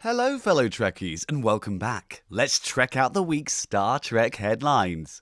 Hello, fellow Trekkies, and welcome back. Let's trek out the week's Star Trek headlines.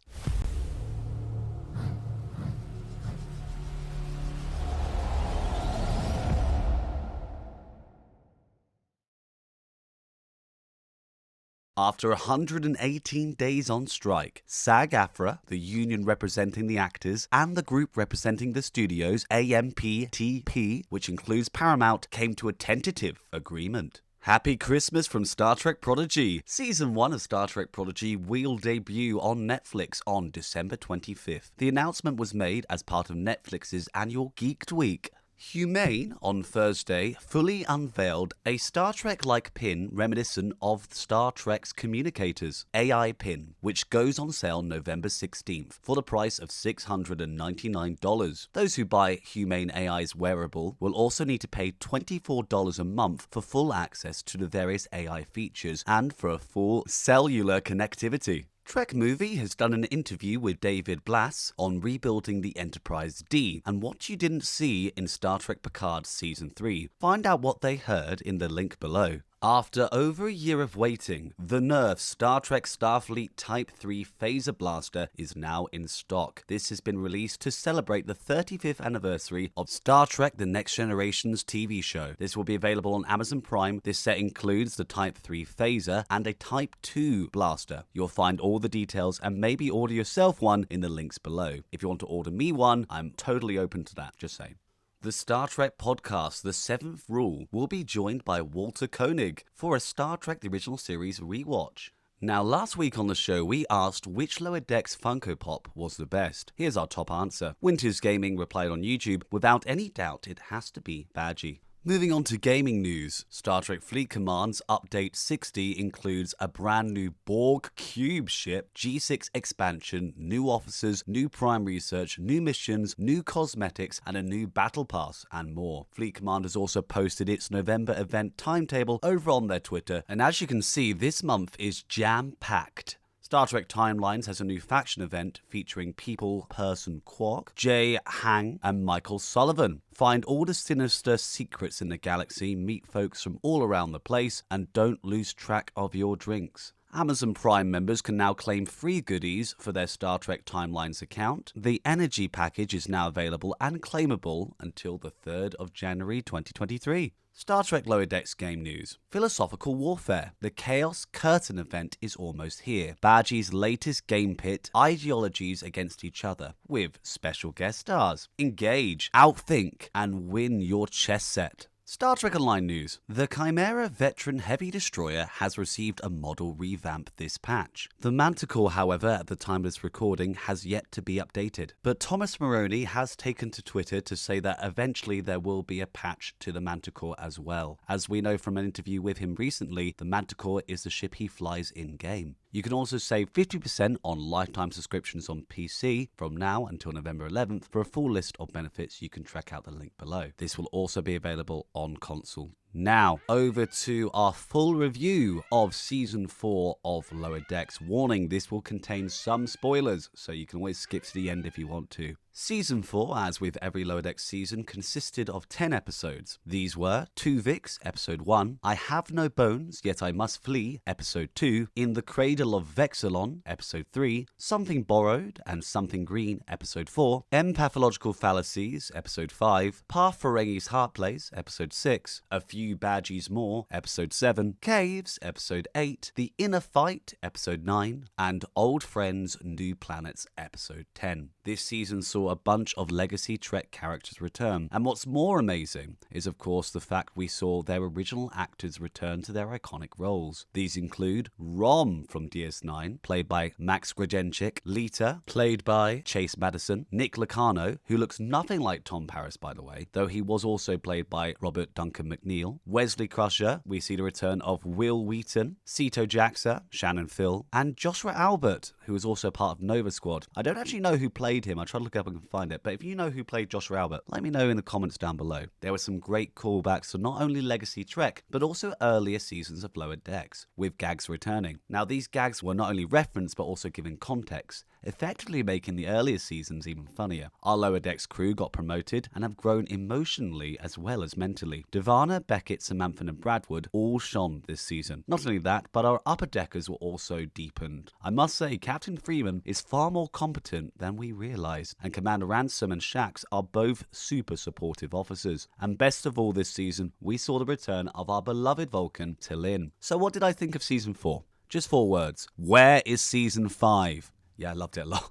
After 118 days on strike, SAG-AFTRA, the union representing the actors, and the group representing the studios, AMPTP, which includes Paramount, came to a tentative agreement. Happy Christmas from Star Trek Prodigy! Season 1 of Star Trek Prodigy will debut on Netflix on December 25th. The announcement was made as part of Netflix's annual Geeked Week. Humane, on Thursday, fully unveiled a Star Trek-like pin reminiscent of Star Trek's Communicators, AI pin, which goes on sale November 16th for the price of $699. Those who buy Humane AI's wearable will also need to pay $24 a month for full access to the various AI features and for a full cellular connectivity. Trek Movie has done an interview with David Blass on rebuilding the Enterprise D and what you didn't see in Star Trek Picard Season 3. Find out what they heard in the link below. After over a year of waiting, the NOV Star Trek Starfleet Type 3 Phaser Blaster is now in stock. This has been released to celebrate the 35th anniversary of Star Trek The Next Generation's TV show. This will be available on Amazon Prime. This set includes the Type 3 Phaser and a Type 2 blaster. You'll find all the details and maybe order yourself one in the links below. If you want to order me one, I'm totally open to that, just saying. The Star Trek podcast, The Seventh Rule, will be joined by Walter Koenig for a Star Trek The Original Series rewatch. Now, last week on the show, we asked which Lower Decks Funko Pop was the best. Here's our top answer. Winters Gaming replied on YouTube, without any doubt, it has to be Badgie. Moving on to gaming news, Star Trek Fleet Command's Update 60 includes a brand new Borg Cube ship, G6 expansion, new officers, new prime research, new missions, new cosmetics, and a new battle pass, and more. Fleet Command has also posted its November event timetable over on their Twitter, and as you can see, this month is jam-packed. Star Trek Timelines has a new faction event featuring People Person Quark, Jay Hang, and Michael Sullivan. Find all the sinister secrets in the galaxy, meet folks from all around the place, and don't lose track of your drinks. Amazon Prime members can now claim free goodies for their Star Trek Timelines account. The Energy package is now available and claimable until the 3rd of January 2023. Star Trek Lower Decks game news. Philosophical Warfare. The Chaos Curtain event is almost here. Badgie's latest game pit, ideologies against each other, with special guest stars. Engage, outthink, and win your chess set. Star Trek Online news. The Chimera Veteran Heavy Destroyer has received a model revamp this patch. The Manticore, however, at the time of this recording, has yet to be updated. But Thomas Moroni has taken to Twitter to say that eventually there will be a patch to the Manticore as well. As we know from an interview with him recently, the Manticore is the ship he flies in-game. You can also save 50% on lifetime subscriptions on PC from now until November 11th. For a full list of benefits, you can check out the link below. This will also be available on console. Now, over to our full review of Season 4 of Lower Decks. Warning, this will contain some spoilers, so you can always skip to the end if you want to. Season 4, as with every Lower Decks season, consisted of 10 episodes. These were Tuvix, Episode 1, I Have No Bones, Yet I Must Flee, Episode 2, In the Cradle of Vexilon, Episode 3, Something Borrowed and Something Green, Episode 4, Empathological Fallacies, Episode 5, Path Ferengi's Heart Place, Episode 6, A Few Badgies More, Episode 7, Caves, Episode 8, The Inner Fight, Episode 9, and Old Friends, New Planets, Episode 10. This season saw a bunch of legacy Trek characters return, and what's more amazing is of course the fact we saw their original actors return to their iconic roles. These include Rom from DS9, played by Max Grajenchik, Lita, played by Chase Madison, Nick Lucano, who looks nothing like Tom Paris by the way, though he was also played by Robert Duncan McNeil, Wesley Crusher, we see the return of Will Wheaton, Sito Jaxa, Shannon Phil, and Joshua Albert, who was also part of Nova Squad. I don't actually know who played him, I tried to look up and find it, but if you know who played Joshua Albert, let me know in the comments down below. There were some great callbacks to not only Legacy Trek, but also earlier seasons of Lower Decks, with gags returning. Now these gags were not only referenced, but also given context, effectively making the earlier seasons even funnier. Our Lower Decks crew got promoted and have grown emotionally as well as mentally. Devana, Beckett, Samantha and Bradwood all shone this season. Not only that, but our upper deckers were also deepened. I must say, Captain Freeman is far more competent than we realised, and Commander Ransom and Shax are both super supportive officers. And best of all this season, we saw the return of our beloved Vulcan, T'Lyn. So what did I think of Season 4? Just 4 words. Where is Season 5? Yeah, I loved it a lot.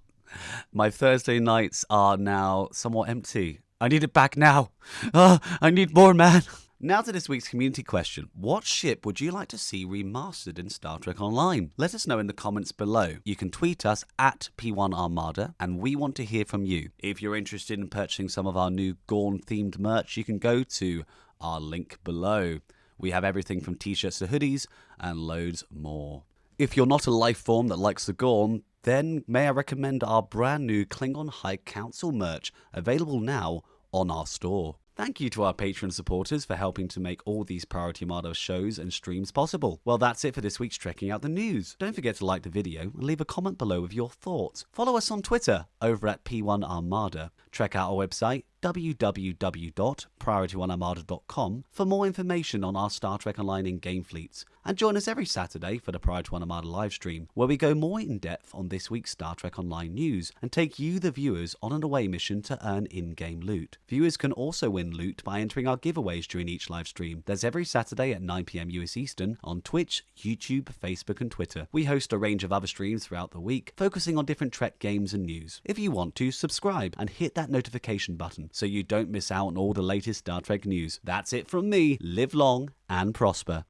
My Thursday nights are now somewhat empty. I need it back now. I need more, man. Now to this week's community question. What ship would you like to see remastered in Star Trek Online? Let us know in the comments below. You can tweet us at P1Armada, and we want to hear from you. If you're interested in purchasing some of our new Gorn-themed merch, you can go to our link below. We have everything from t-shirts to hoodies and loads more. If you're not a life form that likes the Gorn, then may I recommend our brand new Klingon High Council merch, available now on our store. Thank you to our Patreon supporters for helping to make all these Priority Armada shows and streams possible. Well, that's it for this week's Trekking Out the News. Don't forget to like the video and leave a comment below with your thoughts. Follow us on Twitter over at P1Armada. Check out our website www.PriorityOneArmada.com for more information on our Star Trek Online in-game fleets. And join us every Saturday for the Priority One Armada livestream, where we go more in depth on this week's Star Trek Online news and take you, the viewers, on an away mission to earn in-game loot. Viewers can also win loot by entering our giveaways during each livestream. There's every Saturday at 9 PM US Eastern on Twitch, YouTube, Facebook and Twitter. We host a range of other streams throughout the week, focusing on different Trek games and news. If you want to, subscribe and hit that notification button so you don't miss out on all the latest Star Trek news. That's it from me. Live long and prosper.